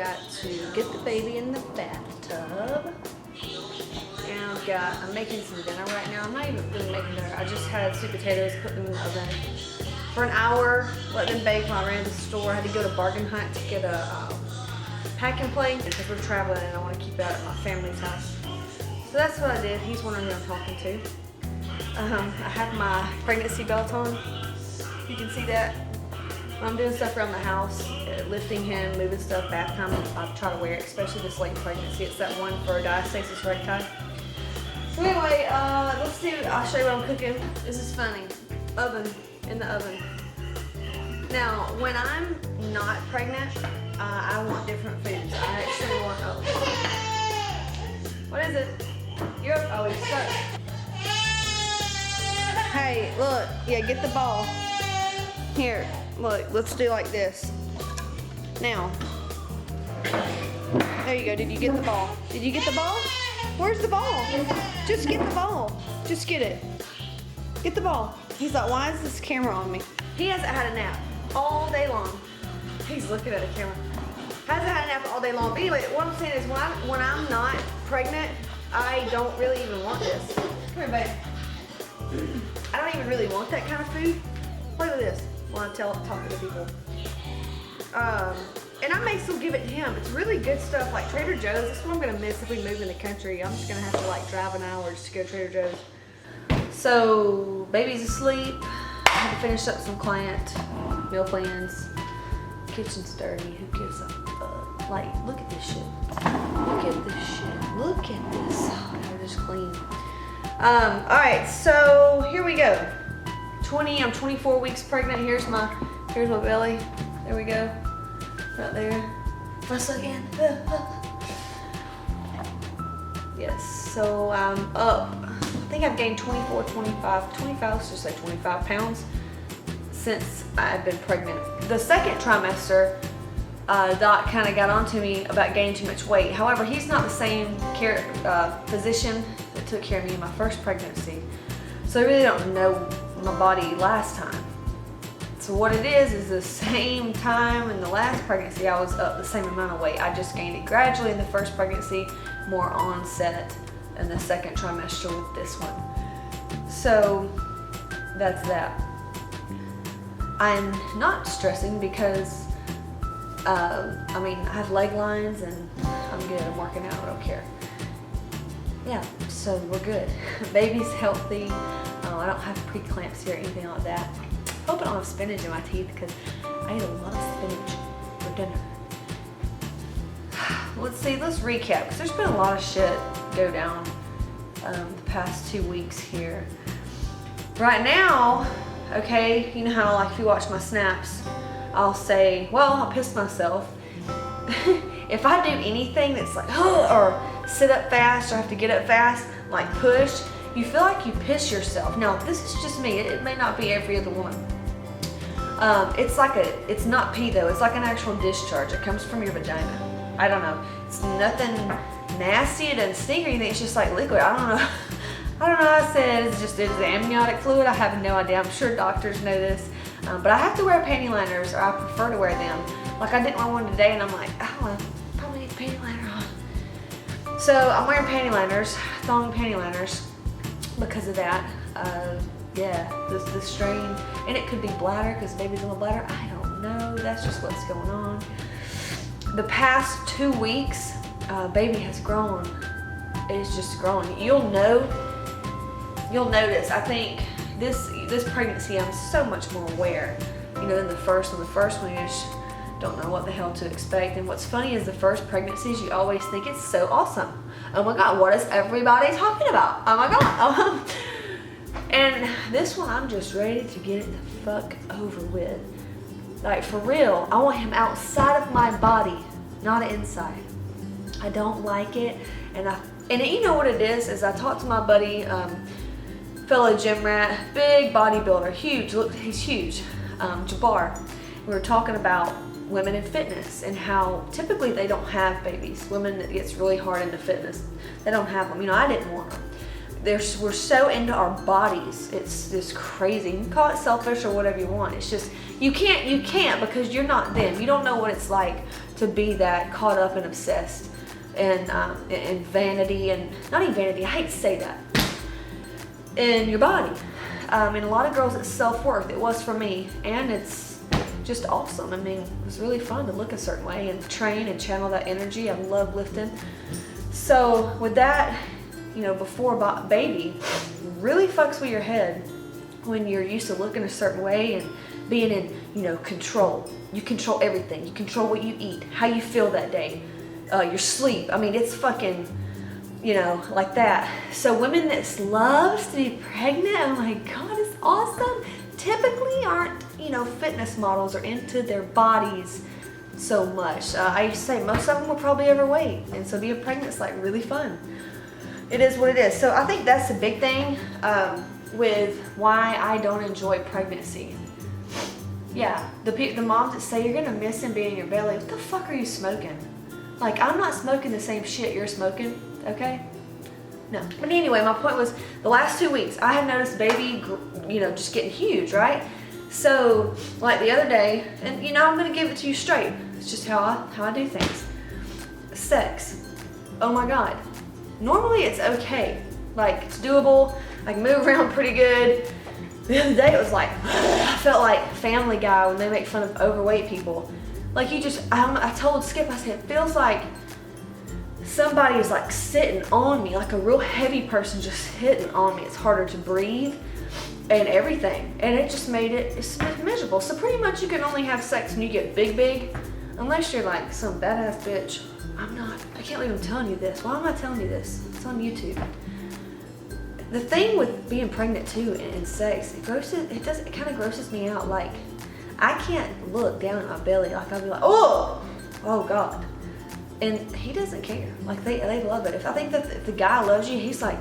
got to get the baby in the bathtub. And I'm making some dinner right now. I'm not even really making dinner. I just had sweet potatoes, put them in the oven for an hour, let them bake while I ran to the store. I had to go to Bargain Hunt to get a packing plate because we're traveling and I want to keep it at my family's house. So that's what I did. He's wondering who I'm talking to. I have my pregnancy belt on. You can see that. When I'm doing stuff around the house, lifting him, moving stuff, bath time, I try to wear it, especially this late pregnancy. It's that one for diastasis recti. So anyway, let's see. I'll show you what I'm cooking. This is funny. Oven, in the oven. Now, when I'm not pregnant, I want different foods. I actually want, what is it? Oh, it's stuck. Hey, look, yeah, get the ball. Here, look, let's do like this. Now, there you go. Did you get the ball? Did you get the ball? Where's the ball? Just get the ball. Just get it. Get the ball. He's like, why is this camera on me? He hasn't had a nap all day long. He's looking at the camera. Hasn't had a nap all day long. But anyway, what I'm saying is when I'm not pregnant, I don't really even want this. Come here, babe. I don't even really want that kind of food. Play with this while I'm talking to people. And I may still give it to him. It's really good stuff like Trader Joe's. This is what I'm gonna miss if we move in the country. I'm just gonna have to like drive an hour just to go to Trader Joe's. So baby's asleep. I had to finish up some client meal plans. Kitchen's dirty. Who gives a fuck? Like, look at this shit. Look at this shit. Look at this. Oh, I gotta just clean. All right, so here we go. I'm 24 weeks pregnant. Here's my belly. There we go. Right there. Let's look in. Yes, so I'm up. I think I've gained 25, let's just say 25 pounds since I've been pregnant. The second trimester, Doc kind of got on to me about gaining too much weight. However, he's not the same physician that took care of me in my first pregnancy. So I really don't know my body last time. So what it is the same time in the last pregnancy I was up the same amount of weight. I just gained it gradually in the first pregnancy, more onset in the second trimester with this one. So that's that. I'm not stressing because I mean, I have leg lines and I'm good. I'm working out. I don't care. Yeah, so we're good. Baby's healthy. I don't have preeclampsia or anything like that. Hope I don't have spinach in my teeth because I ate a lot of spinach for dinner. Let's see, let's recap because there's been a lot of shit go down the past 2 weeks here. Right now, okay, you know how like if you watch my snaps, I'll say, well, I pissed myself. If I do anything that's like, or sit up fast or have to get up fast, like push, you feel like you piss yourself. Now, this is just me. It may not be every other woman. It's not pee though. It's like an actual discharge. It comes from your vagina. I don't know. It's nothing nasty. It doesn't stink or anything. It's just like liquid. I don't know. I don't know how I said it's amniotic fluid. I have no idea. I'm sure doctors know this. But I have to wear panty liners, or I prefer to wear them. Like I didn't wear one today and I'm like, oh, I probably need a panty liner on. So I'm wearing panty liners, thong panty liners because of that. Yeah, the strain, and it could be bladder because baby's in my bladder. I don't know. That's just what's going on. The past 2 weeks, baby has grown. It's just growing. You'll notice. I think this pregnancy, I'm so much more aware, you know, than the first one. The first one, you just don't know what the hell to expect. And what's funny is the first pregnancies, you always think it's so awesome. Oh my God, what is everybody talking about? Oh my God. And this one, I'm just ready to get it the fuck over with. Like for real, I want him outside of my body, not inside. I don't like it, and you know what it is I talked to my buddy, fellow gym rat, big bodybuilder, huge. Look, he's huge, Jabbar. We were talking about women in fitness and how typically they don't have babies. Women that gets really hard into fitness, they don't have them. You know, I didn't want them. we're so into our bodies. It's just crazy. You can call it selfish or whatever you want. It's just, you can't because you're not them. You don't know what it's like to be that caught up and obsessed and vanity, and not even vanity, I hate to say that, in your body. And a lot of girls, it's self-worth. It was for me, and it's just awesome. I mean, it was really fun to look a certain way and train and channel that energy. I love lifting. So with that, you know, before baby, really fucks with your head when you're used to looking a certain way and being in, you know, control. You control everything. You control what you eat, how you feel that day, your sleep. I mean, it's fucking, you know, like that. So women that loves to be pregnant, oh my God, it's awesome. Typically aren't, you know, fitness models or into their bodies so much. I used to say most of them were probably overweight, and so being pregnant is like really fun. It is what it is. So I think that's the big thing with why I don't enjoy pregnancy. Yeah, the moms that say you're gonna miss him being in your belly, what the fuck are you smoking? Like, I'm not smoking the same shit you're smoking, okay? No. But anyway, my point was, the last 2 weeks, I had noticed baby, you know, just getting huge, right? So, like the other day, and you know, I'm gonna give it to you straight. It's just how I do things. Sex. Oh my God. Normally it's okay. Like, it's doable. I can move around pretty good. The other day it was like, I felt like Family Guy when they make fun of overweight people. Like, you just, I told Skip, I said, it feels like somebody is like sitting on me, like a real heavy person just hitting on me. It's harder to breathe and everything. And it just made it's miserable. So pretty much you can only have sex when you get big, unless you're like some badass bitch. I can't believe I'm telling you this. Why am I telling you this? It's on YouTube. The thing with being pregnant too and sex, it kind of grosses me out. Like, I can't look down at my belly. Like, I'll be like, oh God. And he doesn't care. Like, they love it. I think that if the guy loves you, he's like,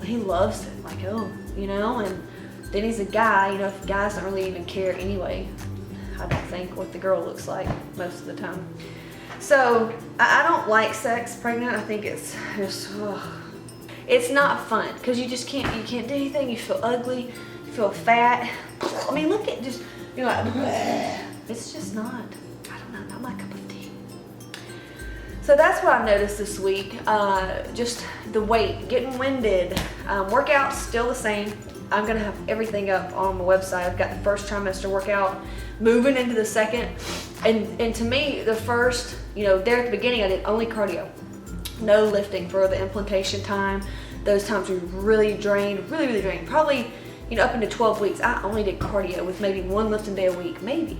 he loves it. Like, oh, you know, and then he's a guy, you know, if guys don't really even care anyway, I don't think, what the girl looks like most of the time. So, I don't like sex pregnant. I think it's just, it's not fun, because you can't do anything. You feel ugly, you feel fat. I mean, look at just, you're like, bleh. It's just not, I don't know, not my cup of tea. So that's what I've noticed this week. Just the weight, getting winded. Workouts still the same. I'm gonna have everything up on my website. I've got the first trimester workout, moving into the second. And to me, the first, you know, there at the beginning, I did only cardio. No lifting for the implantation time. Those times were really drained, really drained. Probably, you know, up into 12 weeks, I only did cardio with maybe one lifting day a week, maybe.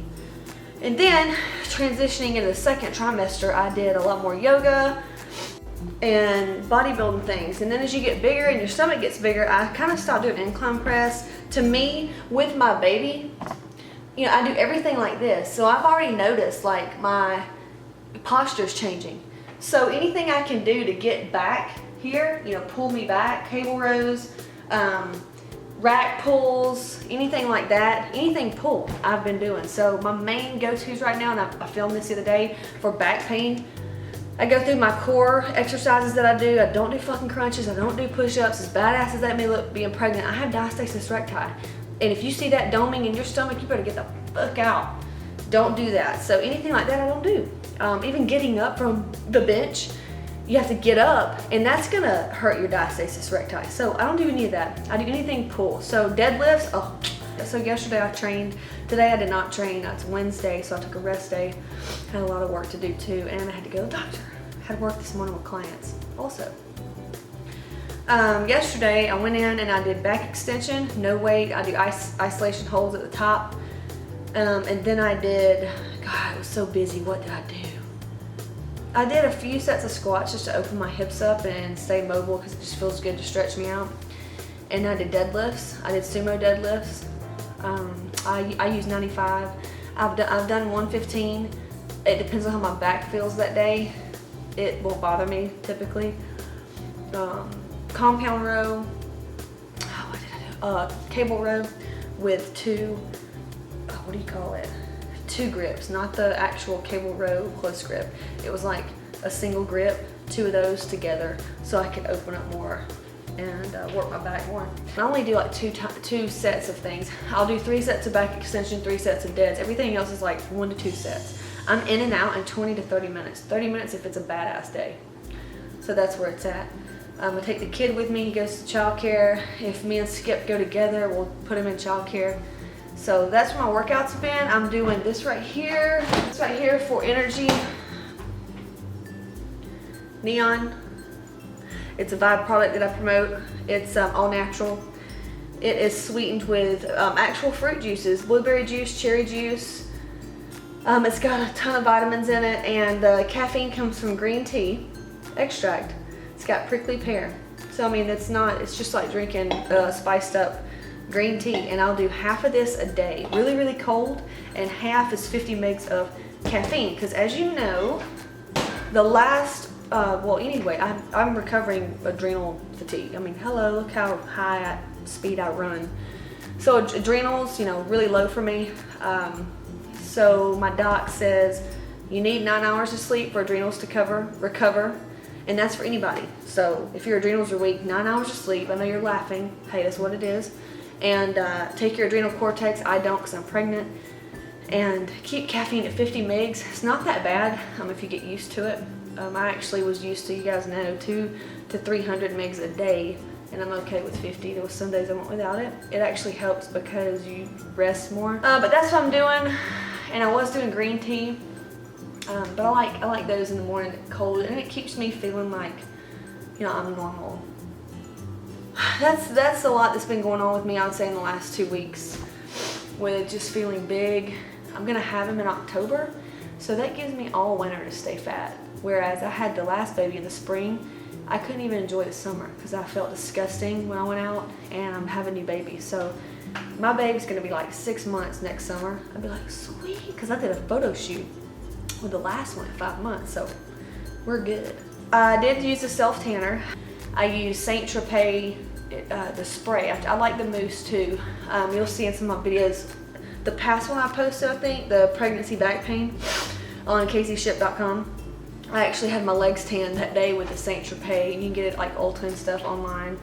And then transitioning into the second trimester, I did a lot more yoga and bodybuilding things. And then as you get bigger and your stomach gets bigger, I kind of stopped doing incline press. To me, with my baby, you know, I do everything like this. So I've already noticed like my posture's changing. So anything I can do to get back here, you know, pull me back, cable rows, rack pulls, anything like that, anything pull I've been doing. So my main go-tos right now, and I filmed this the other day for back pain, I go through my core exercises that I do. I don't do fucking crunches, I don't do push-ups. As badass as that may look being pregnant, I have diastasis recti. And if you see that doming in your stomach, you better get the fuck out. Don't do that. So anything like that I don't do. Even getting up from the bench, you have to get up, and that's gonna hurt your diastasis recti. So I don't do any of that. I do anything pull. So deadlifts, oh. So yesterday I trained. Today I did not train. It's Wednesday, so I took a rest day. Had a lot of work to do too, and I had to go to the doctor. I had work this morning with clients also. Yesterday I went in and I did back extension, no weight. I do isolation holds at the top. And then I did, God, I was so busy. What did I do? I did a few sets of squats just to open my hips up and stay mobile, because it just feels good to stretch me out. And I did deadlifts. I did sumo deadlifts. I use 95. I've done 115. It depends on how my back feels that day. It won't bother me typically. Compound row. What did I do? Cable row with two. What do you call it? 2 grips, not the actual cable row close grip. It was like a single grip, 2 of those together, so I could open up more and work my back more. I only do like two sets of things. I'll do 3 sets of back extension, 3 sets of deads. Everything else is like 1 to 2 sets. I'm in and out in 20 to 30 minutes. 30 minutes if it's a badass day. So that's where it's at. I'm gonna take the kid with me. He goes to childcare. If me and Skip go together, we'll put him in childcare. So that's where my workouts have been. I'm doing this right here. This right here for energy. Neon. It's a Vibe product that I promote. It's all natural. It is sweetened with actual fruit juices, blueberry juice, cherry juice. It's got a ton of vitamins in it, and the caffeine comes from green tea extract. It's got prickly pear. So I mean, it's just like drinking spiced up green tea. And I'll do half of this a day, really, really cold, and half is 50 megs of caffeine. Because as you know, the last, well anyway, I'm recovering adrenal fatigue. I mean, hello, look how high speed I run. So adrenals, you know, really low for me. So my doc says you need 9 hours of sleep for adrenals to recover, and that's for anybody. So if your adrenals are weak, 9 hours of sleep. I know you're laughing. Hey, that's what it is. And take your adrenal cortex. I don't because I'm pregnant. And keep caffeine at 50 megs. It's not that bad if you get used to it. I actually was used to, you guys know, 200 to 300 megs a day. And I'm okay with 50. There was some days I went without it. It actually helps because you rest more. But that's what I'm doing. And I was doing green tea, but I like those in the morning, cold, and it keeps me feeling like, you know, I'm normal. That's a lot that's been going on with me, I would say, in the last 2 weeks, with just feeling big. I'm gonna have him in October, so that gives me all winter to stay fat. Whereas I had the last baby in the spring, I couldn't even enjoy the summer because I felt disgusting when I went out, and I'm having a new baby. So my baby's gonna be like 6 months next summer. I'd be like, sweet, because I did a photo shoot with the last one at 5 months, so we're good. I did use a self tanner. I used Saint Tropez, the spray. I like the mousse too. You'll see in some of my videos. The past one I posted, I think, the pregnancy back pain on CaseyShip.com. I actually had my legs tanned that day with the Saint Tropez, and you can get it like Ulta and stuff online.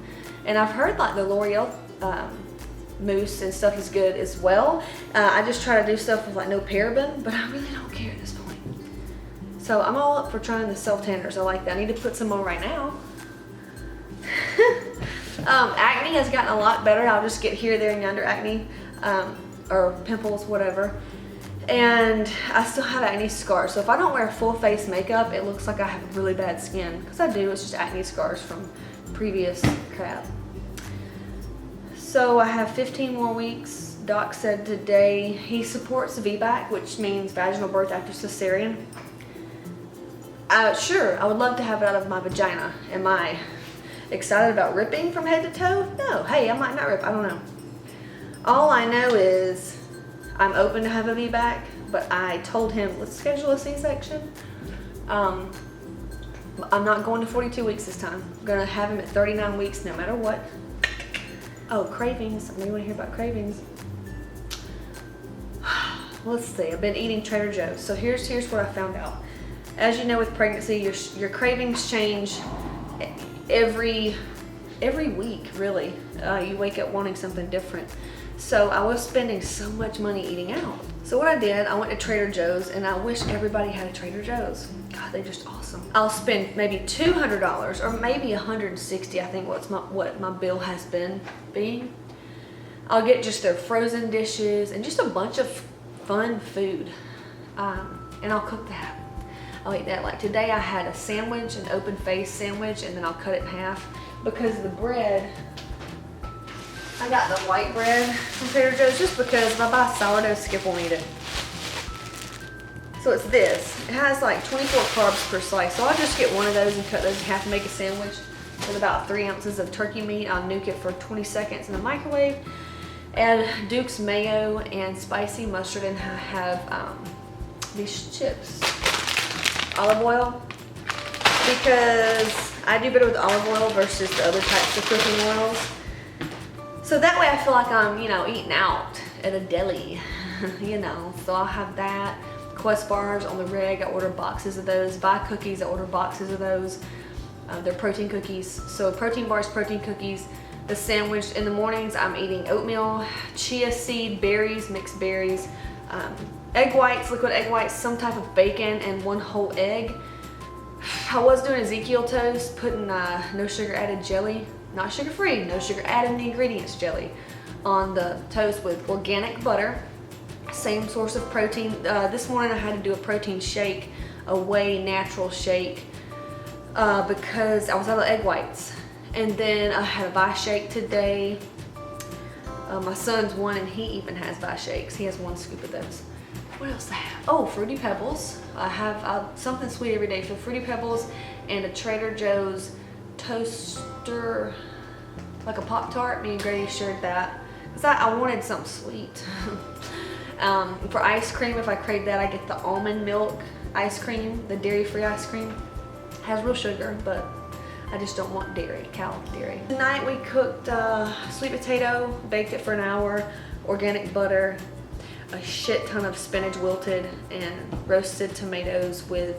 And I've heard like the L'Oreal mousse and stuff is good as well. I just try to do stuff with like no paraben, but I really don't care at this point. So I'm all up for trying the self tanners. I like that. I need to put some on right now. Acne has gotten a lot better. I'll just get here, there, and yonder acne, or pimples, whatever. And I still have acne scars. So if I don't wear full face makeup, it looks like I have really bad skin. Because I do, it's just acne scars from previous crap. So I have 15 more weeks. Doc said today he supports VBAC, which means vaginal birth after cesarean. Sure, I would love to have it out of my vagina. Am I excited about ripping from head to toe? No. Hey, I might not rip. I don't know. All I know is I'm open to have a VBAC, but I told him, let's schedule a C-section. I'm not going to 42 weeks this time. I'm gonna have him at 39 weeks no matter what. Oh, cravings. I know you wanna hear about cravings. Let's see, I've been eating Trader Joe's. So here's what I found out. As you know, with pregnancy, your cravings change every week, really. You wake up wanting something different. So I was spending so much money eating out. So what I did, I went to Trader Joe's, and I wish everybody had a Trader Joe's. God, they're just awesome. I'll spend maybe $200 or maybe $160, I think what my bill has been being. I'll get just their frozen dishes and just a bunch of fun food. And I'll cook that. I'll eat that. Like today I had a sandwich, an open face sandwich, and then I'll cut it in half because the bread, I got the white bread from Trader Joe's just because if I buy sourdough, Skip won't eat it. So it's this. It has like 24 carbs per slice. So I'll just get one of those and cut those in half and make a sandwich with about 3 ounces of turkey meat. I'll nuke it for 20 seconds in the microwave. Add Duke's mayo and spicy mustard, and I have these chips. Olive oil, because I do better with olive oil versus the other types of cooking oils. So that way I feel like I'm, you know, eating out at a deli, you know. So I'll have that. Quest bars on the reg, I order boxes of those. Buy cookies, I order boxes of those. They're protein cookies. So protein bars, protein cookies. The sandwich in the mornings, I'm eating oatmeal, chia seed, berries, mixed berries, egg whites, liquid egg whites, some type of bacon, and 1 whole egg. I was doing Ezekiel toast, putting no sugar added jelly, not sugar free, no sugar added in the ingredients jelly on the toast with organic butter. Same source of protein. This morning I had to do a protein shake, a whey natural shake, because I was out of egg whites. And then I had a Vi shake today. My son's one and he even has Vi shakes. He has 1 scoop of those. What else I have? Oh, Fruity Pebbles. I have something sweet every day. So Fruity Pebbles and a Trader Joe's toaster, like a Pop-Tart. Me and Grady shared that. Because I wanted something sweet. For ice cream, if I crave that, I get the almond milk ice cream, the dairy-free ice cream. It has real sugar, but I just don't want dairy, cow dairy. Tonight we cooked sweet potato, baked it for an hour, organic butter, a shit ton of spinach wilted, and roasted tomatoes with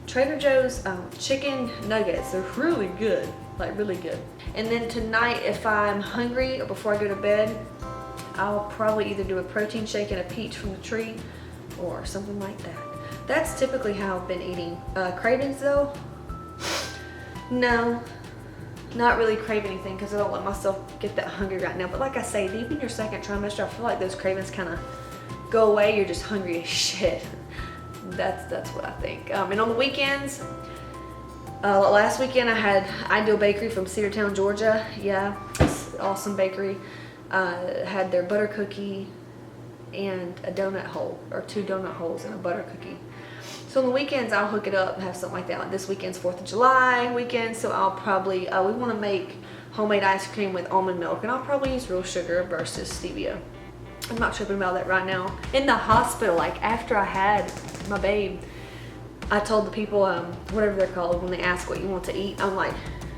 Trader Joe's chicken nuggets. They're really good, like really good. And then tonight, if I'm hungry or before I go to bed, I'll probably either do a protein shake and a peach from the tree or something like that. That's typically how I've been eating. Cravings though, no, not really crave anything because I don't let myself get that hungry right now. But like I say, deep in your second trimester, I feel like those cravings kind of go away. You're just hungry as shit. That's what I think. And on the weekends, last weekend I had Ideal Bakery from Cedartown, Georgia. Yeah, it's awesome bakery. Had their butter cookie and a donut hole, or 2 donut holes and a butter cookie. So on the weekends I'll hook it up and have something like that. Like this weekend's 4th of July weekend, so I'll probably, we want to make homemade ice cream with almond milk, and I'll probably use real sugar versus stevia. I'm not tripping about that right now. In the hospital, like after I had my babe, I told the people, whatever they're called, when they ask what you want to eat, I'm like,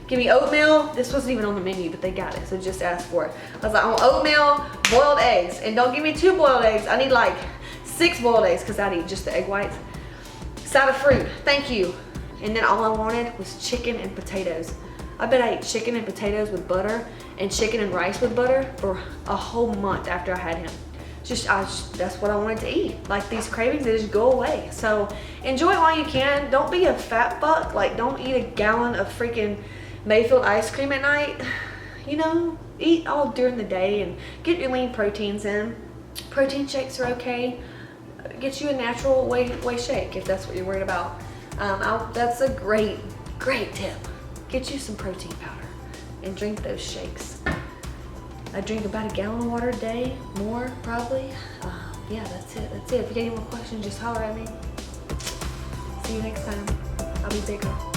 give me oatmeal. This wasn't even on the menu, but they got it, so just ask for it. I was like, I want oatmeal, boiled eggs, and don't give me 2 boiled eggs. I need like 6 boiled eggs because I'd eat just the egg whites. Side of fruit, thank you. And then all I wanted was chicken and potatoes. I bet I ate chicken and potatoes with butter and chicken and rice with butter for a whole month after I had him. That's what I wanted to eat. Like these cravings, they just go away. So enjoy it while you can. Don't be a fat fuck. Like don't eat a gallon of freaking Mayfield ice cream at night. You know, eat all during the day and get your lean proteins in. Protein shakes are okay. Get you a natural whey shake if that's what you're worried about. That's a great tip. Get you some protein powder and drink those shakes. I drink about a gallon of water a day, more probably. Yeah, that's it. If you get any more questions, just holler at me. See you next time. I'll be bigger.